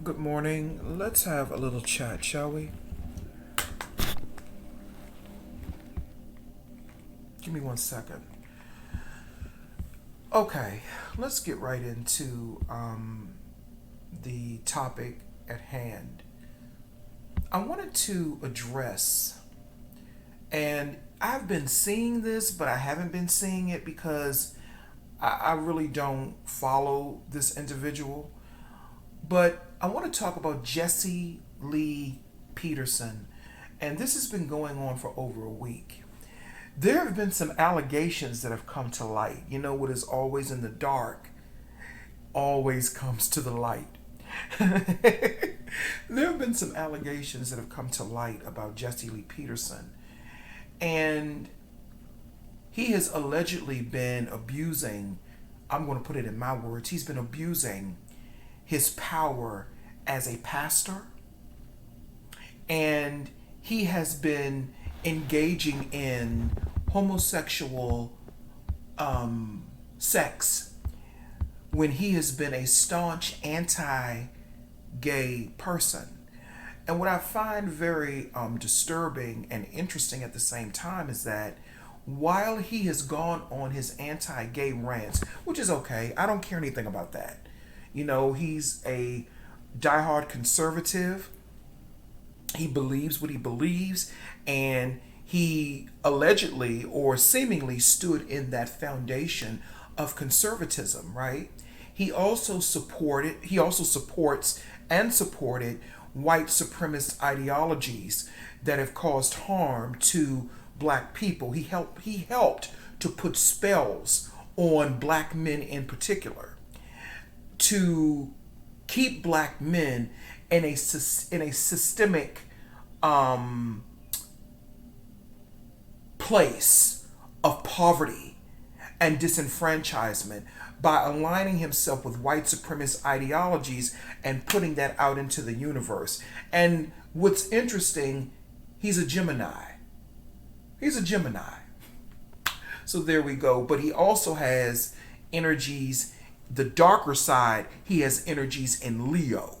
Good morning. Let's have a little chat, shall we? Give me 1 second. Okay, let's get right into the topic at hand. I wanted to address, and I've been seeing this, but I haven't been seeing it because I really don't follow this individual. But I want to talk about Jesse Lee Peterson, and this has been going on for over a week. There have been some allegations that have come to light. You know, what is always in the dark always comes to the light. There have been some allegations that have come to light about Jesse Lee Peterson, and he has allegedly been abusing, I'm going to put it in my words, he's been abusing his power as a pastor, and he has been engaging in homosexual sex when he has been a staunch anti-gay person. And what I find very disturbing and interesting at the same time is that while he has gone on his anti-gay rants, which is okay, I don't care anything about that. You know, he's a diehard conservative. He believes what he believes, and he allegedly or seemingly stood in that foundation of conservatism, right? He also supports and supported white supremacist ideologies that have caused harm to black people. He helped to put spells on black men in particular, to keep black men in a systemic place of poverty and disenfranchisement by aligning himself with white supremacist ideologies and putting that out into the universe. And what's interesting, he's a Gemini. He's a Gemini. So there we go. But he also has energies, the darker side, he has energies in Leo.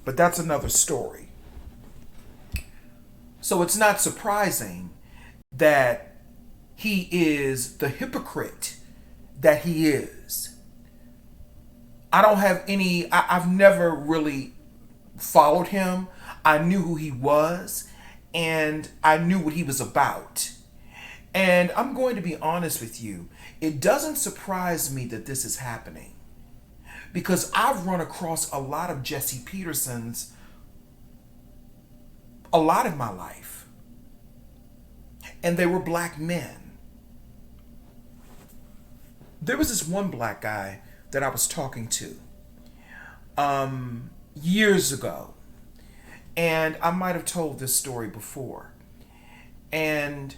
But that's another story. So it's not surprising that he is the hypocrite that he is. I've never really followed him. I knew who he was, and I knew what he was about. And I'm going to be honest with you, it doesn't surprise me that this is happening, because I've run across a lot of Jesse Petersons a lot in my life, and they were black men. There was this one black guy that I was talking to years ago, and I might have told this story before. And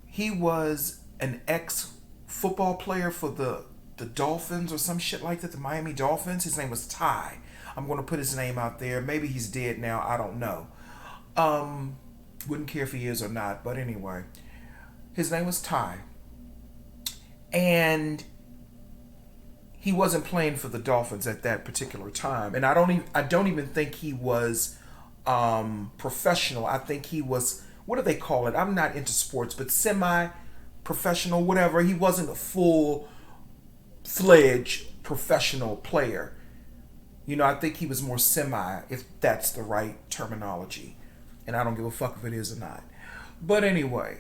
he was an ex-football player for the Dolphins or some shit like that, the Miami Dolphins. His name was Ty. I'm going to put his name out there. Maybe he's dead now. I don't know. Wouldn't care if he is or not. But anyway, his name was Ty. And he wasn't playing for the Dolphins at that particular time. And I don't even think he was professional. I think he was, what do they call it? I'm not into sports, but semi-professional, whatever. He wasn't a full-fledged professional player. You know, I think he was more semi, if that's the right terminology. And I don't give a fuck if it is or not. But anyway,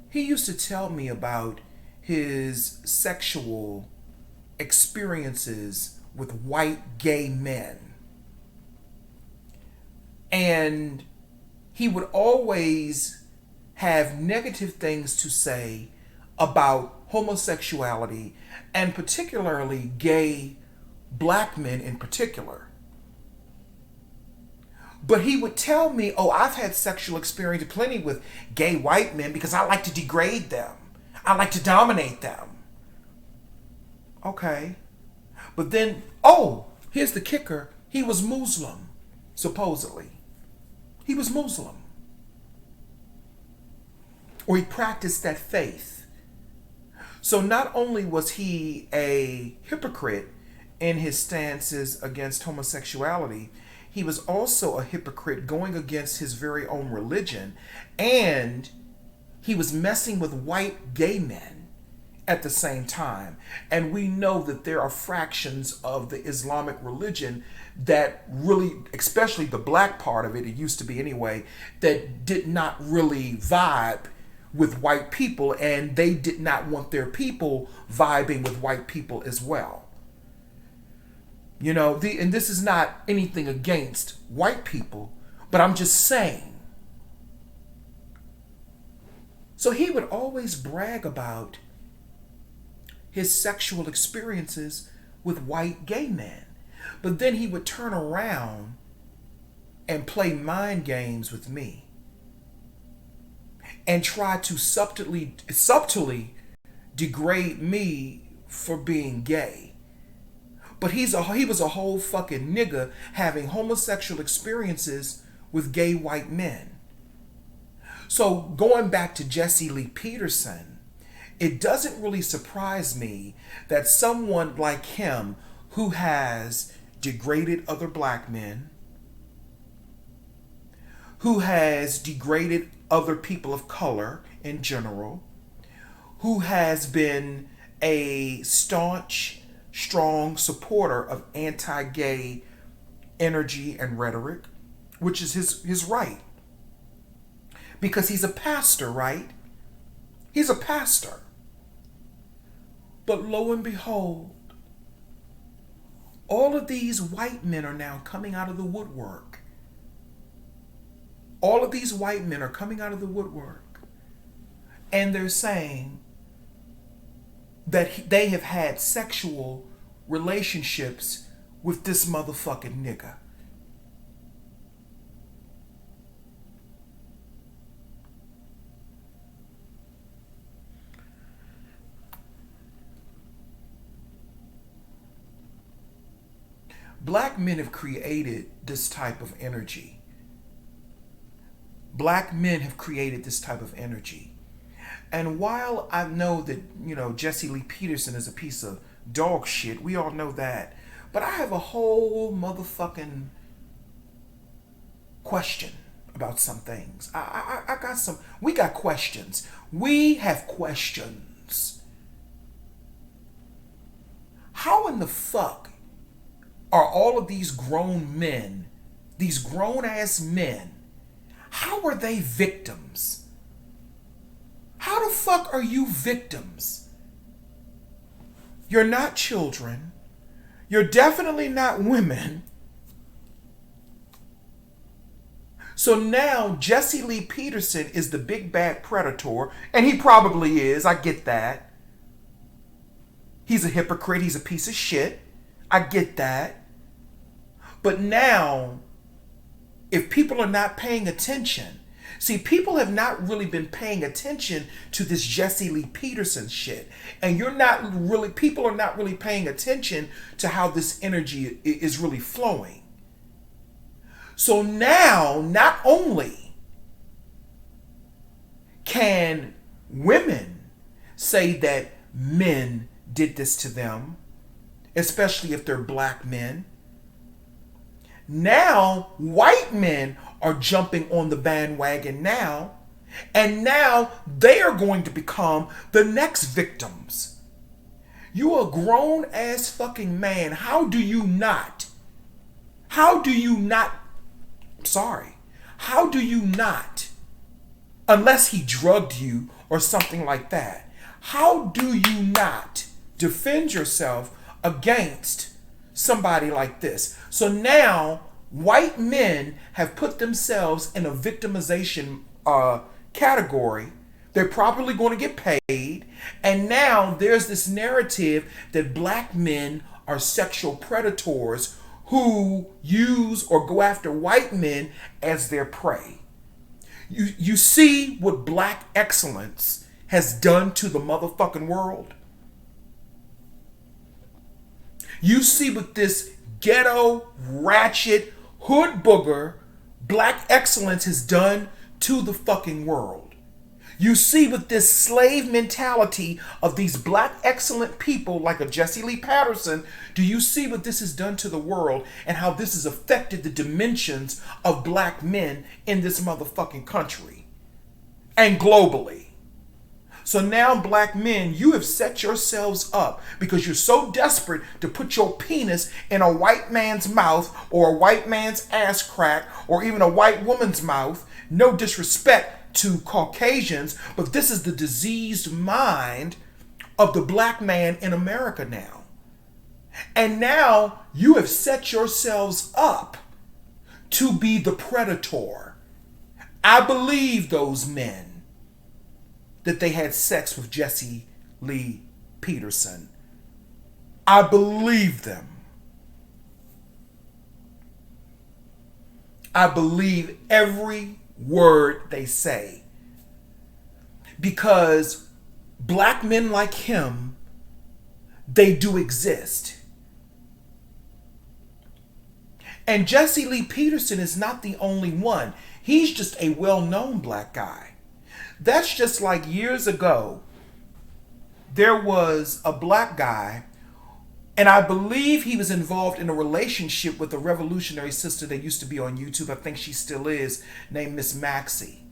he used to tell me about his sexual experiences with white gay men. And he would always have negative things to say about homosexuality, and particularly gay black men in particular. But he would tell me, oh, I've had sexual experience plenty with gay white men because I like to degrade them. I like to dominate them. Okay. But then, oh, here's the kicker. He was Muslim, supposedly. He was Muslim. Or he practiced that faith. So not only was he a hypocrite in his stances against homosexuality, he was also a hypocrite going against his very own religion, and he was messing with white gay men at the same time. And we know that there are fractions of the Islamic religion that really, especially the black part of it, it used to be anyway, that did not really vibe with white people, and they did not want their people vibing with white people as well. You know, and this is not anything against white people, but I'm just saying. So he would always brag about his sexual experiences with white gay men. But then he would turn around and play mind games with me and try to subtly degrade me for being gay. But he was a whole fucking nigga having homosexual experiences with gay white men. So going back to Jesse Lee Peterson, it doesn't really surprise me that someone like him, who has degraded other black men, who has degraded other people of color in general, who has been a staunch, strong supporter of anti-gay energy and rhetoric, which is his right. Because he's a pastor, right? He's a pastor. But lo and behold, all of these white men are now coming out of the woodwork. All of these white men are coming out of the woodwork. And they're saying that they have had sexual relationships with this motherfucking nigga. Black men have created this type of energy. Black men have created this type of energy. And while I know that, Jesse Lee Peterson is a piece of dog shit, we all know that. But I have a whole motherfucking question about some things. We got questions. We have questions. How in the fuck are all of these grown men, these grown ass men, how are they victims? How the fuck are you victims? You're not children. You're definitely not women. So now Jesse Lee Peterson is the big bad predator, and he probably is, I get that. He's a hypocrite, he's a piece of shit. I get that. But now, if people are not paying attention, see, people have not really been paying attention to this Jesse Lee Peterson shit. And people are not really paying attention to how this energy is really flowing. So now, not only can women say that men did this to them, especially if they're black men, now white men are jumping on the bandwagon now, and now they are going to become the next victims. You a grown ass fucking man. How do you not, unless he drugged you or something like that, how do you not defend yourself against somebody like this? So now white men have put themselves in a victimization category. They're probably going to get paid. And now there's this narrative that black men are sexual predators who use or go after white men as their prey. You see what black excellence has done to the motherfucking world? You see what this ghetto, ratchet, hood booger, black excellence has done to the fucking world. You see, with this slave mentality of these black excellent people like a Jesse Lee Peterson, do you see what this has done to the world and how this has affected the dimensions of black men in this motherfucking country and globally? So now, black men, you have set yourselves up because you're so desperate to put your penis in a white man's mouth or a white man's ass crack or even a white woman's mouth. No disrespect to Caucasians, but this is the diseased mind of the black man in America now. And now you have set yourselves up to be the predator. I believe those men that they had sex with Jesse Lee Peterson. I believe them. I believe every word they say. Because black men like him, they do exist. And Jesse Lee Peterson is not the only one. He's just a well-known black guy. That's just like years ago, there was a black guy, and I believe he was involved in a relationship with a revolutionary sister that used to be on YouTube. I think she still is, named Miss Maxie.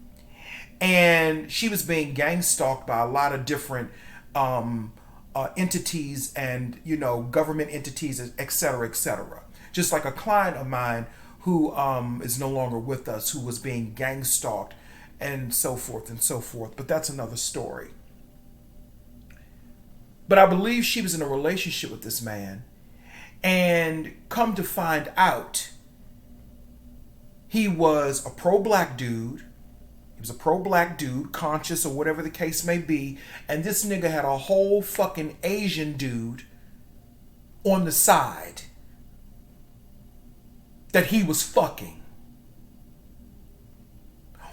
And she was being gang stalked by a lot of different entities and, government entities, et cetera, et cetera. Just like a client of mine who is no longer with us, who was being gang stalked and so forth and so forth. But that's another story. But I believe she was in a relationship with this man. And come to find out, he was a pro-black dude. He was a pro-black dude, conscious or whatever the case may be. And this nigga had a whole fucking Asian dude on the side that he was fucking,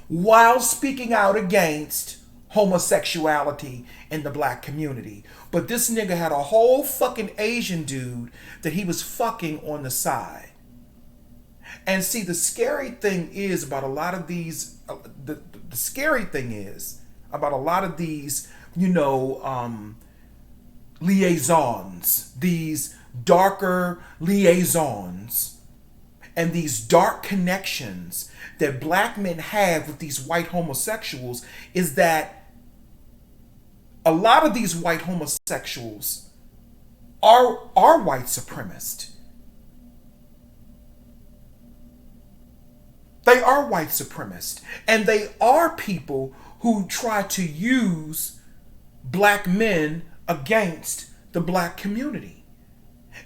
while speaking out against homosexuality in the black community. But this nigga had a whole fucking Asian dude that he was fucking on the side. And see, the scary thing is about a lot of these, the scary thing is about a lot of these, liaisons, these darker liaisons, and these dark connections that black men have with these white homosexuals, is that a lot of these white homosexuals are white supremacists. They are white supremacists. And they are people who try to use black men against the black community.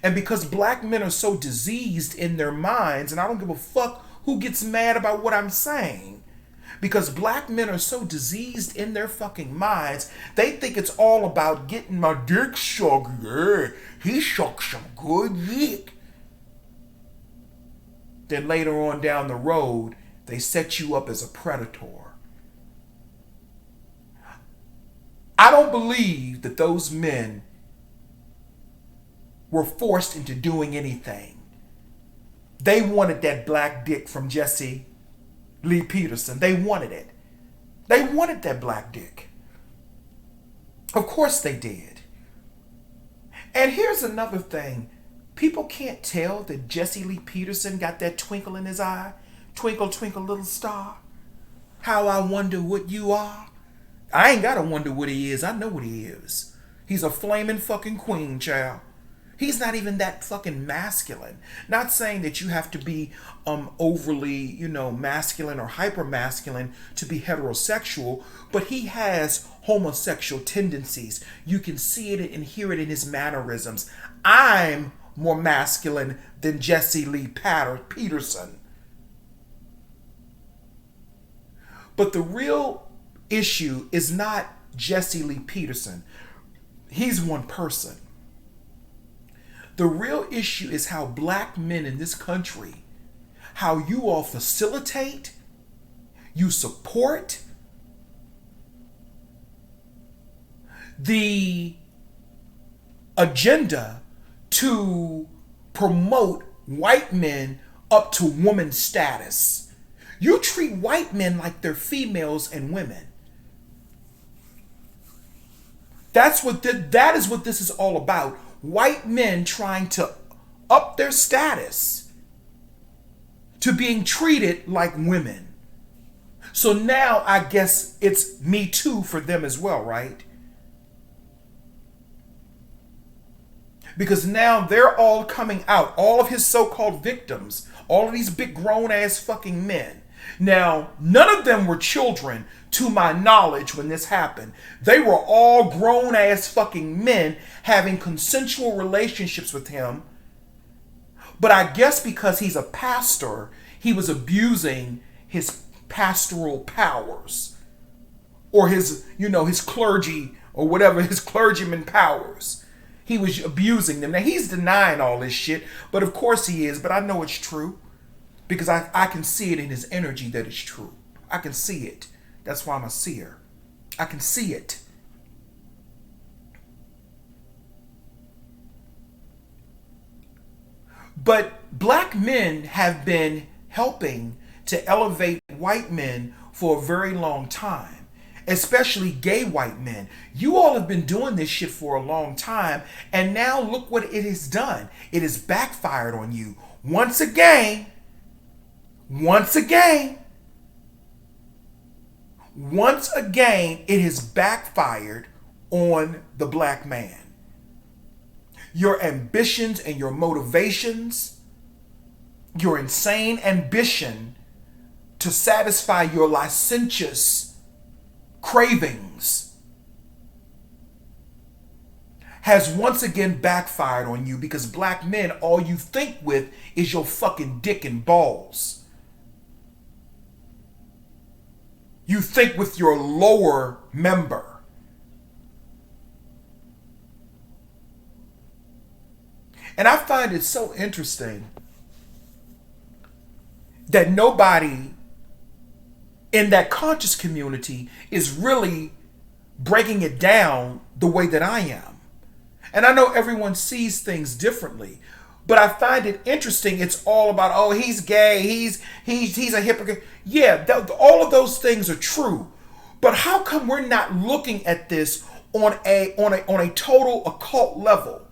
And because black men are so diseased in their minds, and I don't give a fuck who gets mad about what I'm saying, because black men are so diseased in their fucking minds, they think it's all about getting my dick sucked. Yeah, he sucked some good dick. Then later on down the road, they set you up as a predator. I don't believe that those men were forced into doing anything. They wanted that black dick from Jesse Lee Peterson. They wanted it. They wanted that black dick. Of course they did. And here's another thing. People can't tell that Jesse Lee Peterson got that twinkle in his eye. Twinkle, twinkle, little star. How I wonder what you are. I ain't gotta wonder what he is. I know what he is. He's a flaming fucking queen, child. He's not even that fucking masculine. Not saying that you have to be overly, masculine or hyper masculine to be heterosexual, but he has homosexual tendencies. You can see it and hear it in his mannerisms. I'm more masculine than Jesse Lee Peterson. But the real issue is not Jesse Lee Peterson. He's one person. The real issue is how black men in this country, how you all facilitate, you support the agenda to promote white men up to woman status. You treat white men like they're females and women. That is what this is all about. White men trying to up their status to being treated like women. So now I guess it's Me Too for them as well, right? Because now they're all coming out, all of his so-called victims, all of these big grown-ass fucking men. Now, none of them were children, to my knowledge, when this happened. They were all grown-ass fucking men having consensual relationships with him. But I guess because he's a pastor, he was abusing his pastoral powers. Or his clergy, or whatever, his clergyman powers. He was abusing them. Now, he's denying all this shit, but of course he is, but I know it's true. Because I can see it in his energy that it's true. I can see it. That's why I'm a seer. I can see it. But black men have been helping to elevate white men for a very long time. Especially gay white men. You all have been doing this shit for a long time, and now look what it has done. It has backfired on you. Once again, it has backfired on the black man. Your ambitions and your motivations, your insane ambition to satisfy your licentious cravings has once again backfired on you, because black men, all you think with is your fucking dick and balls. You think with your lower member. And I find it so interesting that nobody in that conscious community is really breaking it down the way that I am. And I know everyone sees things differently, but I find it interesting. It's all about, oh, he's gay, he's a hypocrite. Yeah, all of those things are true. But how come we're not looking at this on a total occult level?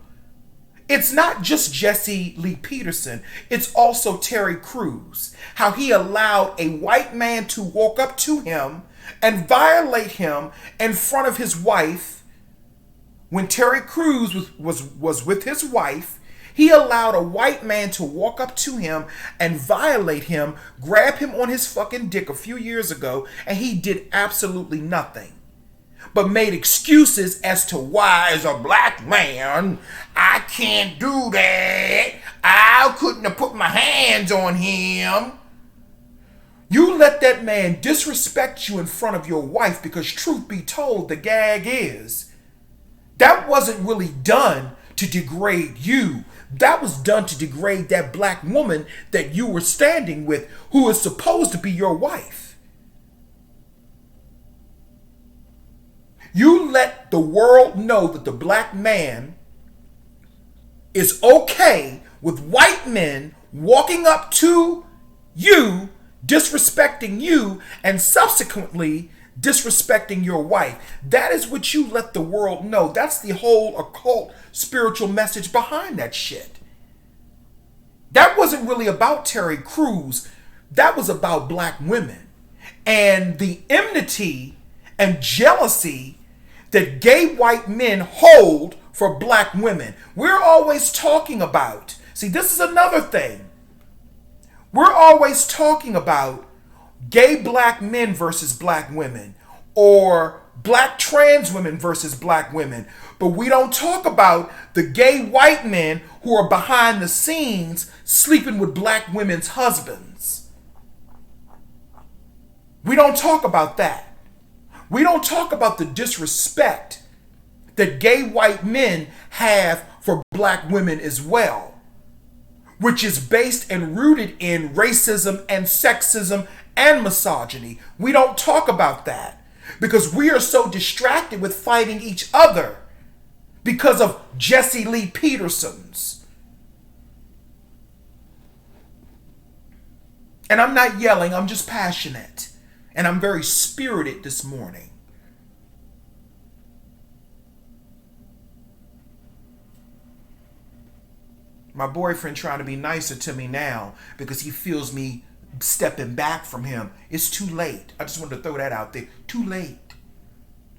It's not just Jesse Lee Peterson. It's also Terry Crews. How he allowed a white man to walk up to him and violate him in front of his wife. When Terry Crews was with his wife, he allowed a white man to walk up to him and violate him, grab him on his fucking dick a few years ago, and he did absolutely nothing. But made excuses as to why, as a black man, I can't do that. I couldn't have put my hands on him. You let that man disrespect you in front of your wife, because truth be told, the gag is, that wasn't really done to degrade you. That was done to degrade that black woman that you were standing with, who is supposed to be your wife. You let the world know that the black man is okay with white men walking up to you, disrespecting you, and subsequently disrespecting your wife. That is what you let the world know. That's the whole occult spiritual message behind that shit. That wasn't really about Terry Crews. That was about black women and the enmity and jealousy that gay white men hold for black women. We're always talking about, see, this is another thing. We're always talking about gay black men versus black women, or black trans women versus black women. But we don't talk about the gay white men who are behind the scenes sleeping with black women's husbands. We don't talk about that. We don't talk about the disrespect that gay white men have for black women as well, which is based and rooted in racism and sexism and misogyny. We don't talk about that because we are so distracted with fighting each other because of Jesse Lee Peterson's. And I'm not yelling, I'm just passionate. And I'm very spirited this morning. My boyfriend trying to be nicer to me now because he feels me stepping back from him. It's too late. I just wanted to throw that out there. Too late.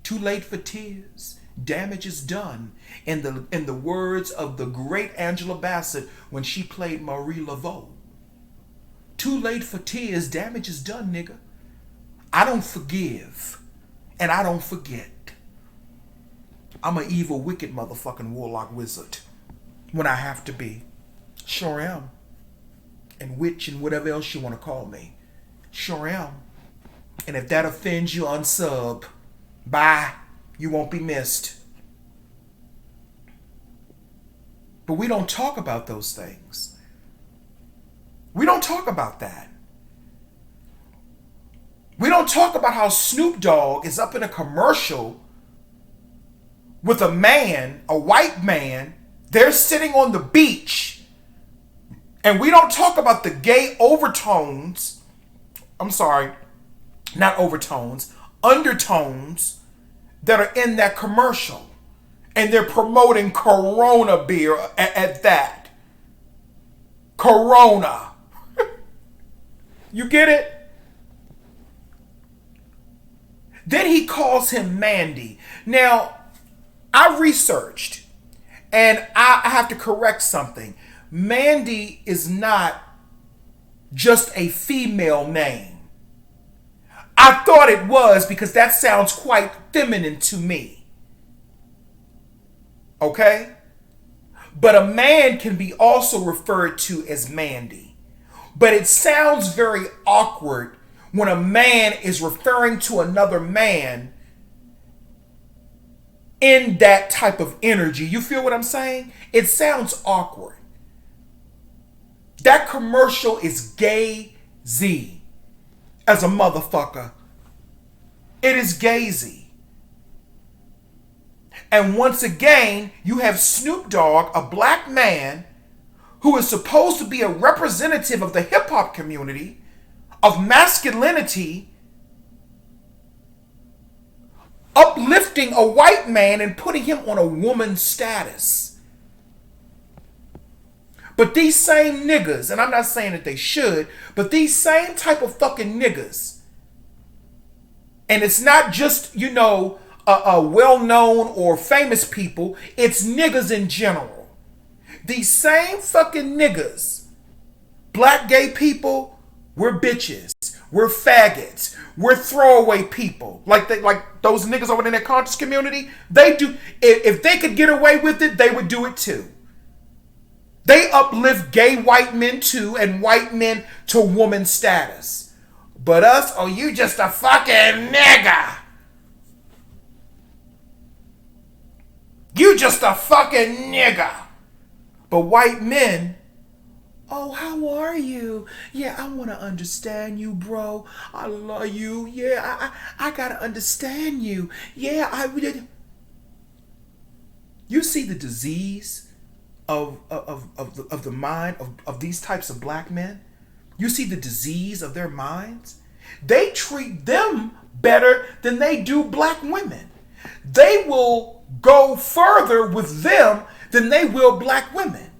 Too late for tears. Damage is done. In the words of the great Angela Bassett when she played Marie Laveau. Too late for tears. Damage is done, nigga. I don't forgive. And I don't forget. I'm an evil, wicked motherfucking warlock wizard. When I have to be. Sure am. And witch and whatever else you want to call me. Sure am. And if that offends you, unsub. Bye. You won't be missed. But we don't talk about those things. We don't talk about that. We don't talk about how Snoop Dogg is up in a commercial with a man, a white man. They're sitting on the beach. And we don't talk about the gay overtones. I'm sorry, not overtones, undertones that are in that commercial. And they're promoting Corona beer at that. Corona. You get it? Then he calls him Mandy. Now, I researched, and I have to correct something. Mandy is not just a female name. I thought it was because that sounds quite feminine to me. Okay? But a man can be also referred to as Mandy. But it sounds very awkward when a man is referring to another man in that type of energy. You feel what I'm saying? It sounds awkward. That commercial is gay-z as a motherfucker. It is gay-z. And once again, you have Snoop Dogg, a black man who is supposed to be a representative of the hip-hop community, of masculinity, uplifting a white man and putting him on a woman's status. But these same niggas, and I'm not saying that they should, but these same type of fucking niggas, and it's not just, well-known or famous people, it's niggas in general. These same fucking niggas, black gay people, we're bitches. We're faggots. We're throwaway people. Like those niggas over in that conscious community, they do. If they could get away with it, they would do it too. They uplift gay white men too, and white men to woman status. But us, oh, you just a fucking nigga. You just a fucking nigga. But white men, oh, how are you? Yeah, I want to understand you, bro. I love you. Yeah, I got to understand you. Yeah, I did. You see the disease of the mind of these types of black men? You see the disease of their minds? They treat them better than they do black women. They will go further with them than they will black women.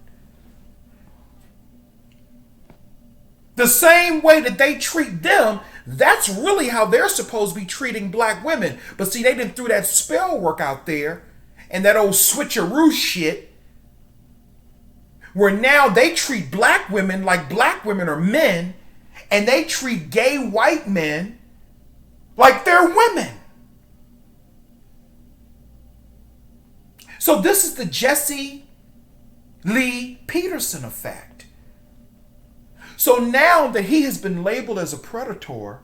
The same way that they treat them, that's really how they're supposed to be treating black women. But see, they done threw that spell work out there and that old switcheroo shit where now they treat black women like black women are men, and they treat gay white men like they're women. So this is the Jesse Lee Peterson effect. So now that he has been labeled as a predator,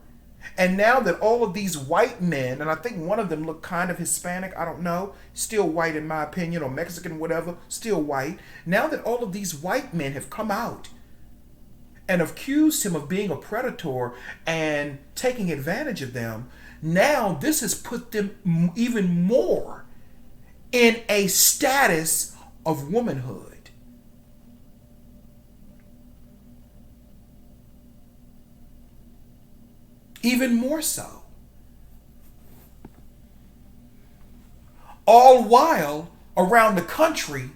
and now that all of these white men, and I think one of them looked kind of Hispanic, I don't know, still white in my opinion, or Mexican, whatever, still white. Now that all of these white men have come out and accused him of being a predator and taking advantage of them, now this has put them even more in a status of womanhood. Even more so. All while around the country,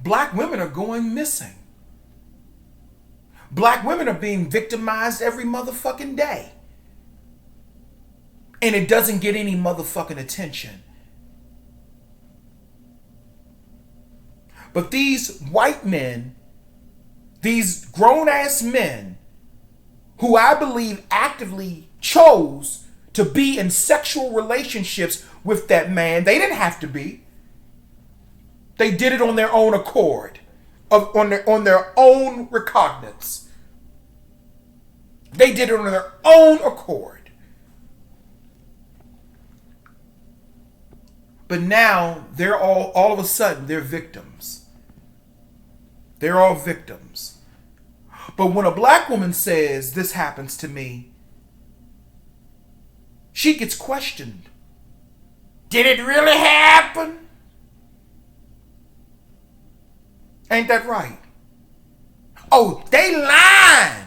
black women are going missing. Black women are being victimized every motherfucking day. And it doesn't get any motherfucking attention. But these white men, these grown-ass men, who I believe actively chose to be in sexual relationships with that man, they didn't have to be. They did it on their own accord, on their own recognizance. They did it on their own accord. But now they're all of a sudden, they're victims. They're all victims. But when a black woman says, this happens to me, she gets questioned. Did it really happen? Ain't that right? Oh, they lying.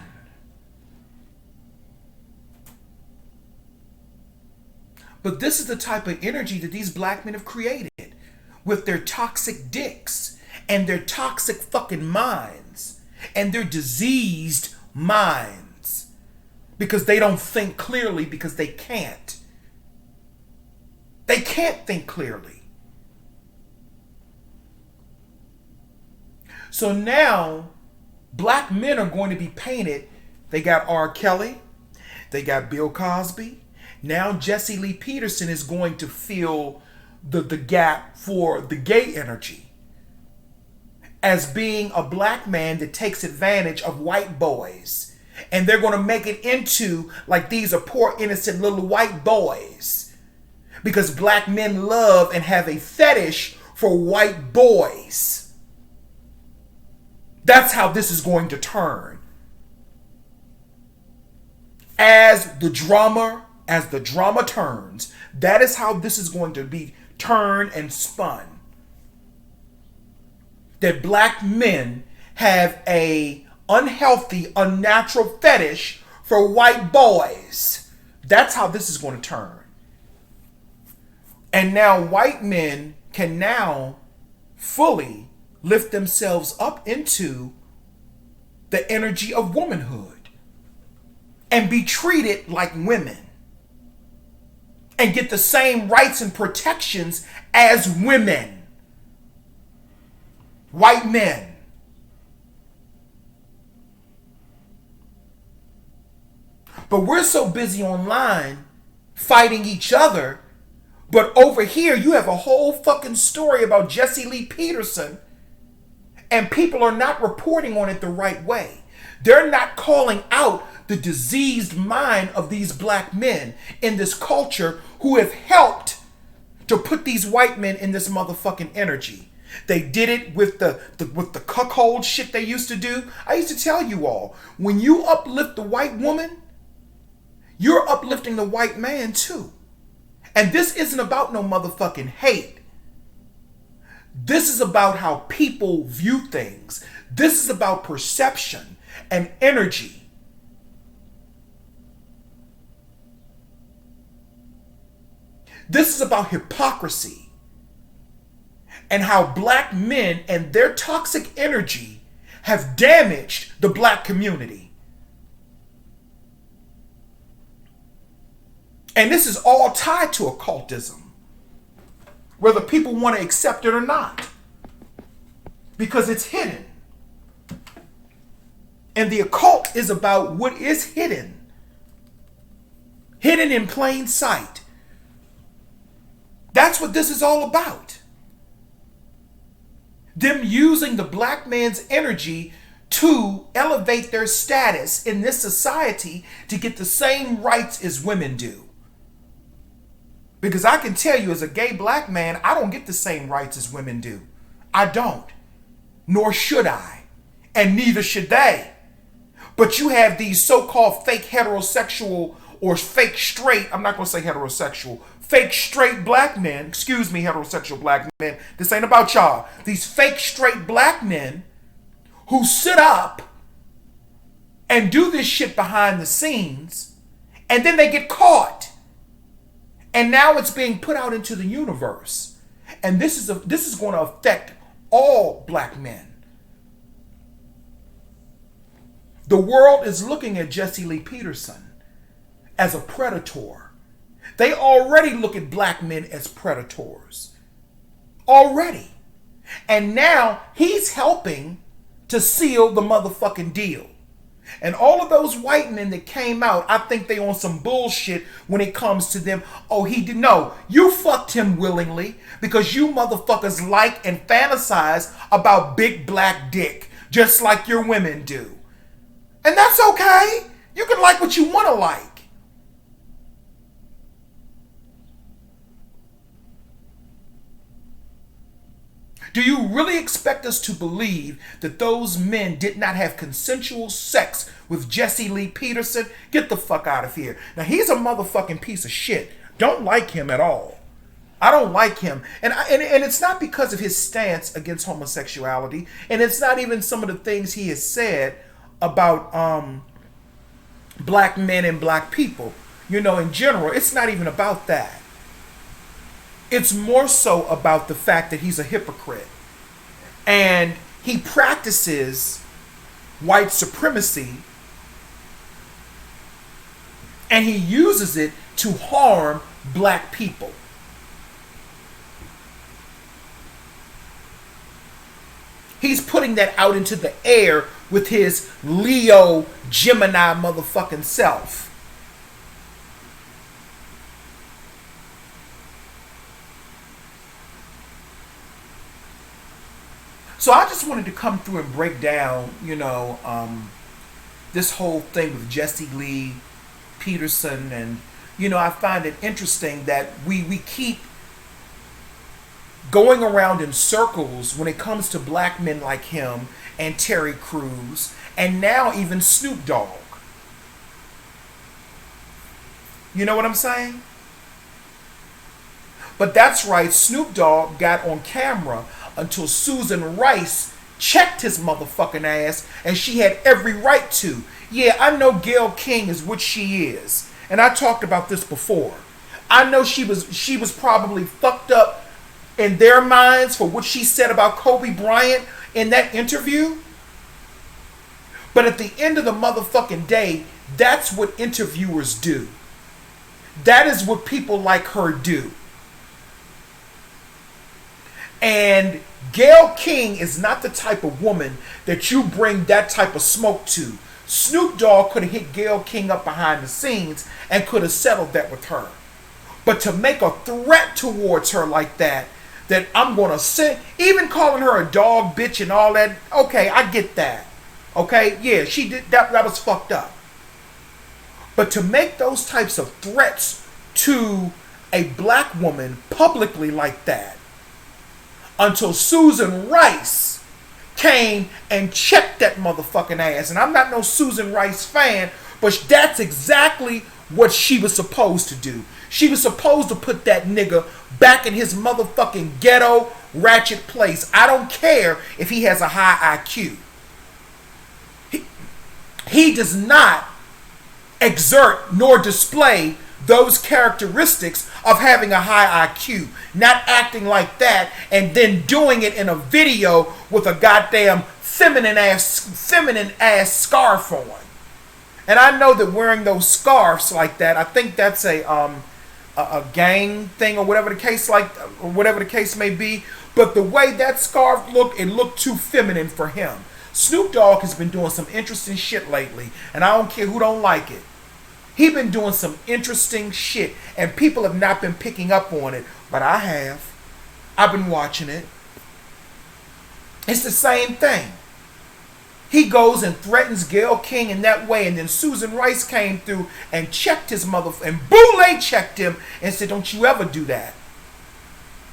But this is the type of energy that these black men have created with their toxic dicks and their toxic fucking minds and their diseased minds because they don't think clearly because they can't. They can't think clearly. So now black men are going to be painted. They got R. Kelly. They got Bill Cosby. Now Jesse Lee Peterson is going to fill the gap for the gay energy as being a black man that takes advantage of white boys. And they're going to make it into like these are poor innocent little white boys. Because black men love and have a fetish for white boys. That's how this is going to turn. As the drama turns, that is how this is going to be turned and spun. That black men have a unhealthy, unnatural fetish for white boys. That's how this is going to turn. And now white men can now fully lift themselves up into the energy of womanhood and be treated like women and get the same rights and protections as women. White men. But we're so busy online fighting each other. But over here, you have a whole fucking story about Jesse Lee Peterson, and people are not reporting on it the right way. They're not calling out the diseased mind of these black men in this culture who have helped to put these white men in this motherfucking energy. They did it with the cuckold shit they used to do. I used to tell you all, when you uplift the white woman, you're uplifting the white man too. And this isn't about no motherfucking hate. This is about how people view things. This is about perception and energy. This is about hypocrisy and how black men and their toxic energy have damaged the black community. And this is all tied to occultism, whether people want to accept it or not, because it's hidden. And the occult is about what is hidden in plain sight. That's what this is all about. Them using the black man's energy to elevate their status in this society to get the same rights as women do. Because I can tell you as a gay black man, I don't get the same rights as women do. I don't. Nor should I. And neither should they. But you have these so-called fake heterosexual or fake straight, I'm not going to say heterosexual, fake straight black men, excuse me, heterosexual black men. This ain't about y'all. These fake straight black men who sit up and do this shit behind the scenes and then they get caught. And now it's being put out into the universe. And this is going to affect all black men. The world is looking at Jesse Lee Peterson as a predator. They already look at black men as predators. Already. And now he's helping to seal the motherfucking deal. And all of those white men that came out, I think they on some bullshit when it comes to them. Oh, he did. No, you fucked him willingly because you motherfuckers like and fantasize about big black dick just like your women do. And that's okay. You can like what you want to like. Do you really expect us to believe that those men did not have consensual sex with Jesse Lee Peterson? Get the fuck out of here. Now, he's a motherfucking piece of shit. Don't like him at all. I don't like him. And it's not because of his stance against homosexuality. And it's not even some of the things he has said about black men and black people. You know, in general, it's not even about that. It's more so about the fact that he's a hypocrite. And he practices white supremacy. And he uses it to harm black people. He's putting that out into the air with his Leo Gemini motherfucking self. So I just wanted to come through and break down, this whole thing with Jesse Lee Peterson. And, I find it interesting that we keep going around in circles when it comes to black men like him and Terry Crews and now even Snoop Dogg. You know what I'm saying? But that's right, Snoop Dogg got on camera until Susan Rice checked his motherfucking ass, and she had every right to. Yeah, I know Gayle King is what she is, and I talked about this before. I know she was probably fucked up in their minds for what she said about Kobe Bryant in that interview. But at the end of the motherfucking day, that's what interviewers do. That is what people like her do. And Gayle King is not the type of woman that you bring that type of smoke to. Snoop Dogg could have hit Gayle King up behind the scenes and could have settled that with her. But to make a threat towards her like that I'm going to send, even calling her a dog, bitch, and all that, okay, I get that. Okay, yeah, she did that was fucked up. But to make those types of threats to a black woman publicly like that, until Susan Rice came and checked that motherfucking ass. And I'm not no Susan Rice fan, but that's exactly what she was supposed to do. She was supposed to put that nigga back in his motherfucking ghetto ratchet place. I don't care if he has a high IQ. He does not exert nor display those characteristics of having a high IQ, not acting like that and then doing it in a video with a goddamn feminine ass scarf on. And I know that wearing those scarves like that, I think that's a gang thing or whatever the case may be. But the way that scarf looked, it looked too feminine for him. Snoop Dogg has been doing some interesting shit lately, and I don't care who don't like it. He been doing some interesting shit, and people have not been picking up on it, but I have. I've been watching it. It's the same thing. He goes and threatens Gayle King in that way, and then Susan Rice came through and checked his and Boulay checked him and said, "Don't you ever do that."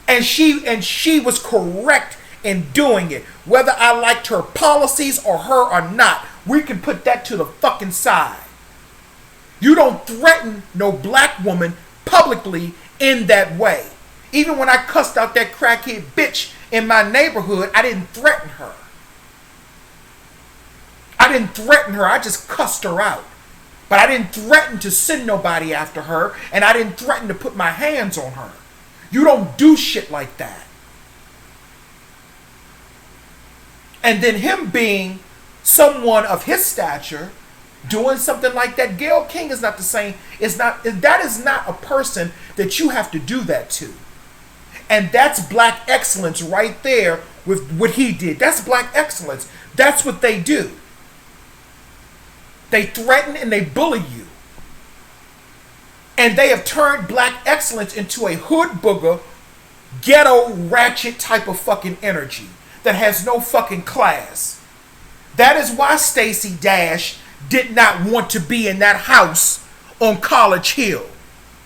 And she was correct in doing it. Whether I liked her policies or her or not, we can put that to the fucking side. You don't threaten no black woman publicly in that way. Even when I cussed out that crackhead bitch in my neighborhood, I didn't threaten her. I just cussed her out. But I didn't threaten to send nobody after her, and I didn't threaten to put my hands on her. You don't do shit like that. And then him being someone of his stature, doing something like that, Gayle King is not the same. That is not a person that you have to do that to. And that's black excellence right there with what he did. That's black excellence. That's what they do. They threaten and they bully you. And they have turned black excellence into a hood booger, ghetto ratchet type of fucking energy that has no fucking class. That is why Stacey Dash did not want to be in that house on College Hill.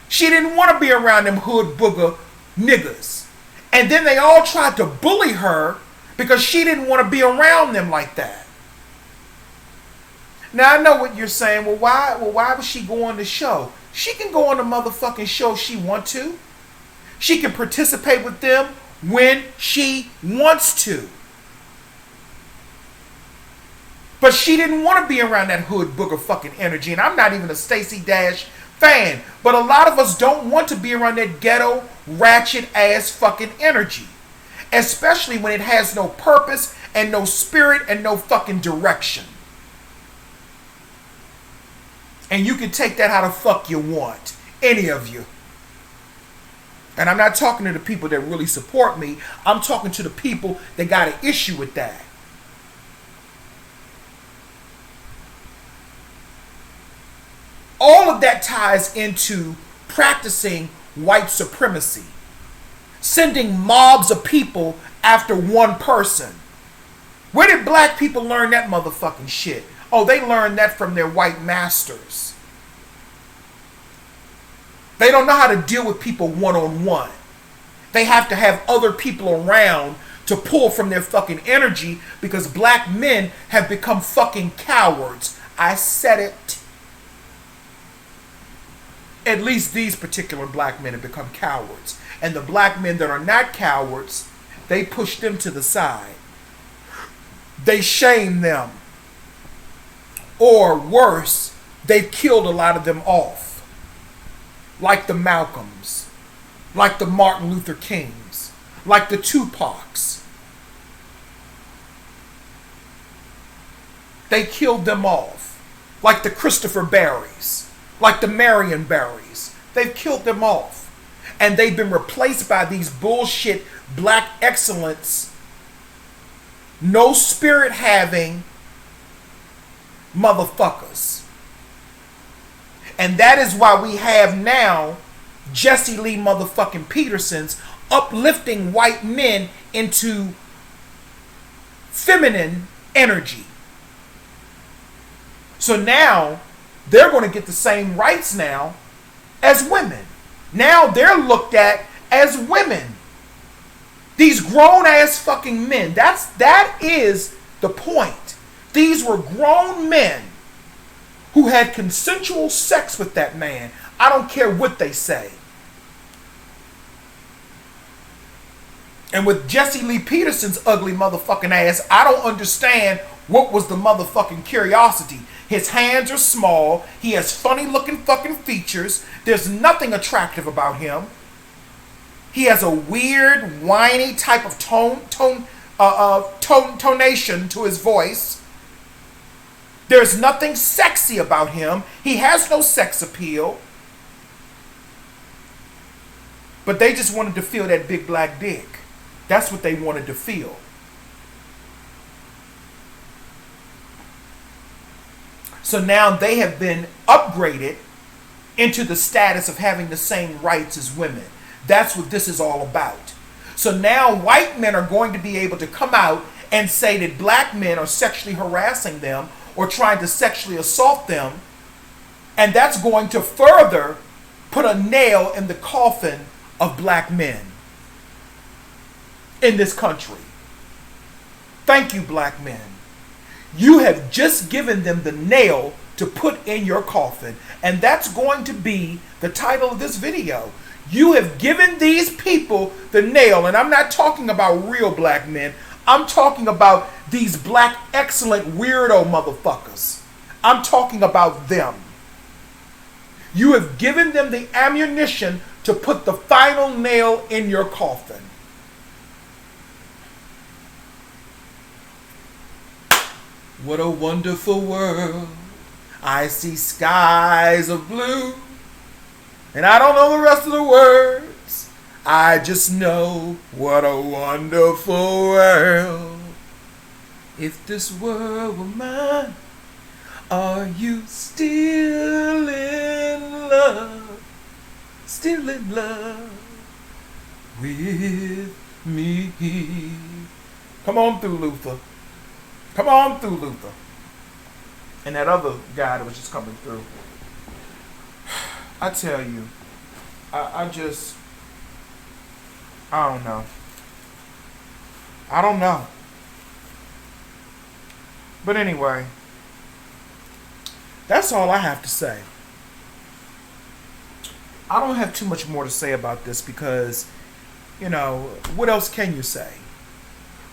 She didn't want to be around them hood booger niggas. And then they all tried to bully her because she didn't want to be around them like that. Now I know what you're saying. Well, why would she go on the show? She can go on the motherfucking show she wants to. She can participate with them when she wants to. But she didn't want to be around that hood booger fucking energy. And I'm not even a Stacey Dash fan. But a lot of us don't want to be around that ghetto, ratchet ass fucking energy. Especially when it has no purpose and no spirit and no fucking direction. And you can take that how the fuck you want. Any of you. And I'm not talking to the people that really support me. I'm talking to the people that got an issue with that. All of that ties into practicing white supremacy. Sending mobs of people after one person. Where did black people learn that motherfucking shit? Oh, they learned that from their white masters. They don't know how to deal with people one-on-one. They have to have other people around to pull from their fucking energy because black men have become fucking cowards. I said it. At least these particular black men have become cowards. And the black men that are not cowards, they push them to the side. They shame them. Or worse, they've killed a lot of them off. Like the Malcolms. Like the Martin Luther Kings. Like the Tupacs. They killed them off. Like the Christopher Barrys. Like the Marion Barrys. They've killed them off. And they've been replaced by these bullshit black excellence, no spirit having motherfuckers. And that is why we have now Jesse Lee motherfucking Peterson's uplifting white men into feminine energy. So now they're going to get the same rights now as women. Now they're looked at as women. These grown ass fucking men. That is the point. These were grown men who had consensual sex with that man. I don't care what they say. And with Jesse Lee Peterson's ugly motherfucking ass, I don't understand what was the motherfucking curiosity. His hands are small. He has funny looking fucking features. There's nothing attractive about him. He has a weird, whiny type of tonation to his voice. There's nothing sexy about him. He has no sex appeal. But they just wanted to feel that big black dick. That's what they wanted to feel. So now they have been upgraded into the status of having the same rights as women. That's what this is all about. So now white men are going to be able to come out and say that black men are sexually harassing them or trying to sexually assault them. And that's going to further put a nail in the coffin of black men in this country. Thank you, black men. You have just given them the nail to put in your coffin. And that's going to be the title of this video. You have given these people the nail. And I'm not talking about real black men. I'm talking about these black excellent weirdo motherfuckers. I'm talking about them. You have given them the ammunition to put the final nail in your coffin. What a wonderful world. I see skies of blue. And I don't know the rest of the words. I just know what a wonderful world. If this world were mine, are you still in love? Still in love with me? Come on through, Luther. Come on through, Luther. And that other guy that was just coming through. I tell you, I don't know. I don't know. But anyway, that's all I have to say. I don't have too much more to say about this because, what else can you say?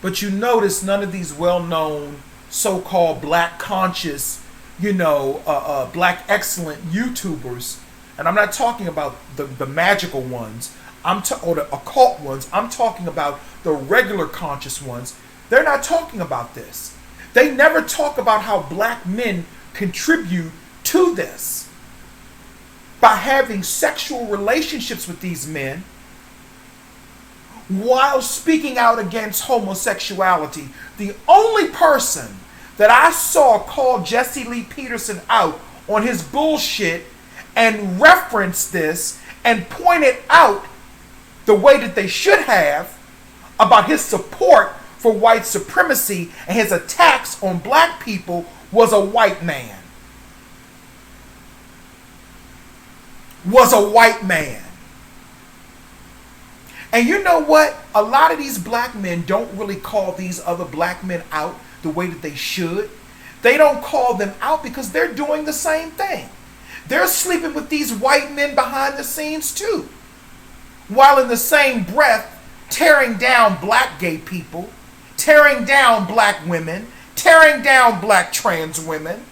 But you notice none of these well-known so-called black conscious, black excellent YouTubers, and I'm not talking about the magical ones, or the occult ones. I'm talking about the regular conscious ones. They're not talking about this. They never talk about how black men contribute to this by having sexual relationships with these men while speaking out against homosexuality. The only person that I saw call Jesse Lee Peterson out on his bullshit and reference this and pointed out the way that they should have about his support for white supremacy and his attacks on black people was a white man. Was a white man. And you know what? A lot of these black men don't really call these other black men out the way that they should. They don't call them out because they're doing the same thing. They're sleeping with these white men behind the scenes too. While in the same breath, tearing down black gay people, tearing down black women, tearing down black trans women.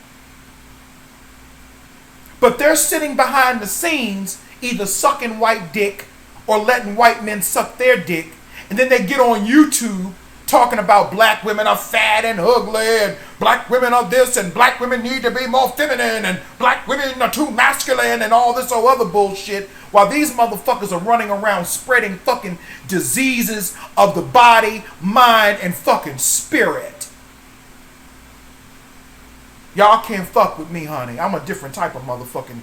But they're sitting behind the scenes either sucking white dick or letting white men suck their dick. And then they get on YouTube talking about black women are fat and ugly and black women are this and black women need to be more feminine and black women are too masculine and all this other bullshit, while these motherfuckers are running around spreading fucking diseases of the body, mind, and fucking spirit. Y'all can't fuck with me, honey. I'm a different type of motherfucking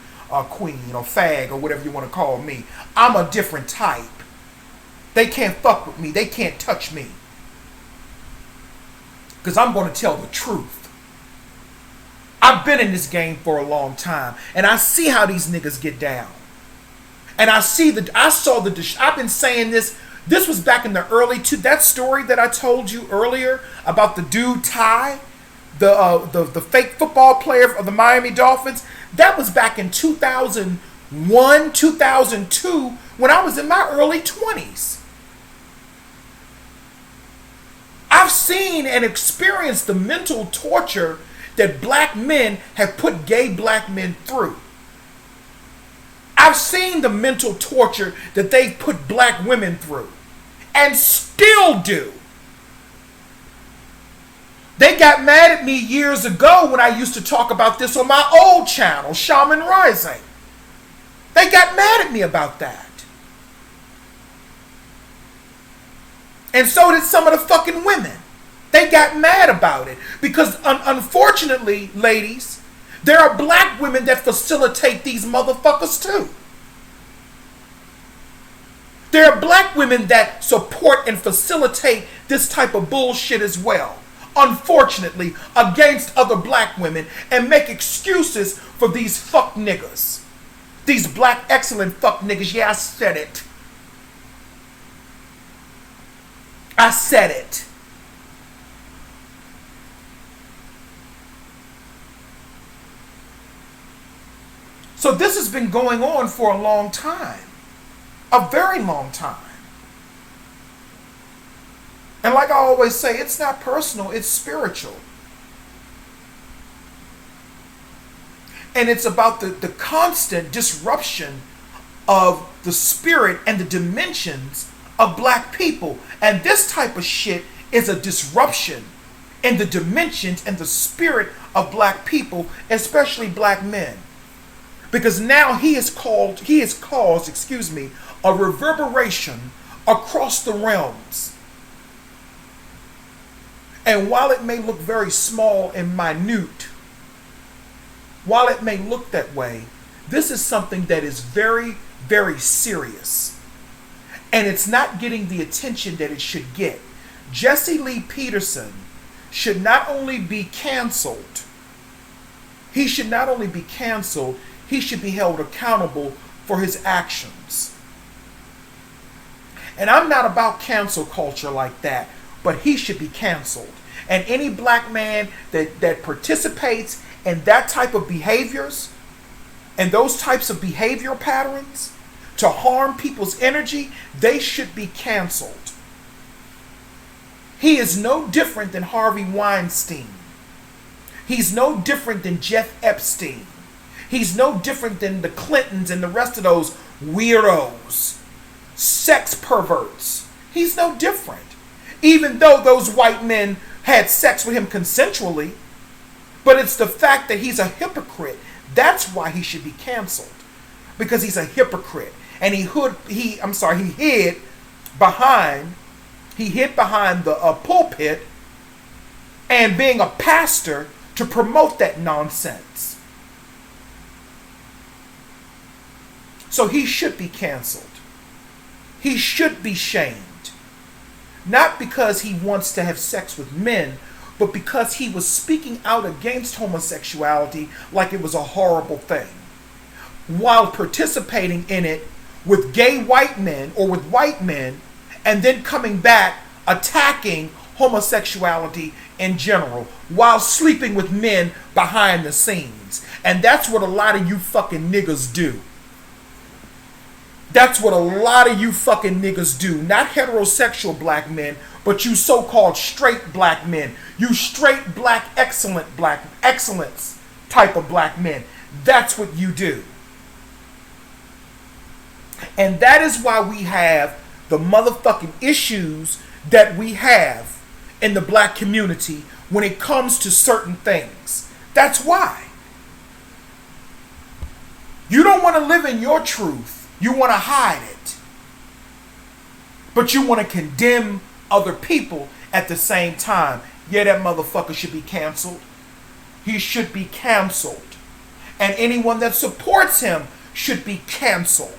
queen or fag or whatever you want to call me. I'm a different type. They can't fuck with me. They can't touch me. Because I'm going to tell the truth. I've been in this game for a long time. And I see how these niggas get down. And I've been saying this. This was back in the that story that I told you earlier about the dude Ty, the fake football player of the Miami Dolphins. That was back in 2001, 2002, when I was in my early 20s. I've seen and experienced the mental torture that black men have put gay black men through. I've seen the mental torture that they've put black women through and still do. They got mad at me years ago when I used to talk about this on my old channel, Shaman Rising. They got mad at me about that. And so did some of the fucking women. They got mad about it. Because unfortunately, ladies, there are black women that facilitate these motherfuckers too. There are black women that support and facilitate this type of bullshit as well. Unfortunately, against other black women and make excuses for these fuck niggas. These black excellent fuck niggas. Yeah, I said it. I said it. So this has been going on for a long time. A very long time. And like I always say, it's not personal, it's spiritual. And it's about the constant disruption of the spirit and the dimensions of black people. And this type of shit is a disruption in the dimensions and the spirit of black people, especially black men. Because now he has caused, a reverberation across the realms. And while it may look very small and minute, while it may look that way, this is something that is very, very serious. And it's not getting the attention that it should get. Jesse Lee Peterson should not only be canceled, he should be held accountable for his actions. And I'm not about cancel culture like that, but he should be canceled. And any black man that participates in that type of behaviors and those types of behavioral patterns to harm people's energy, they should be canceled. He is no different than Harvey Weinstein. He's no different than Jeff Epstein. He's no different than the Clintons and the rest of those weirdos, sex perverts. He's no different. Even though those white men had sex with him consensually, but it's the fact that he's a hypocrite. That's why he should be canceled. Because he's a hypocrite. And he hid behind the pulpit and being a pastor to promote that nonsense. So he should be canceled. He should be shamed. Not because he wants to have sex with men, but because he was speaking out against homosexuality like it was a horrible thing, while participating in it with gay white men or with white men, and then coming back attacking homosexuality in general while sleeping with men behind the scenes. And that's what a lot of you fucking niggas do. That's what a lot of you fucking niggas do. Not heterosexual black men, but you so-called straight black men. You straight black excellence type of black men. That's what you do. And that is why we have the motherfucking issues that we have in the black community when it comes to certain things. That's why. You don't want to live in your truth. You want to hide it. But you want to condemn other people at the same time. Yeah, that motherfucker should be canceled. He should be canceled. And anyone that supports him should be canceled.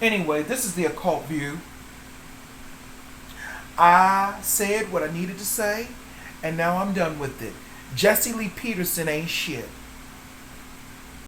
Anyway, this is the Occult View. I said what I needed to say, and now I'm done with it. Jesse Lee Peterson ain't shit.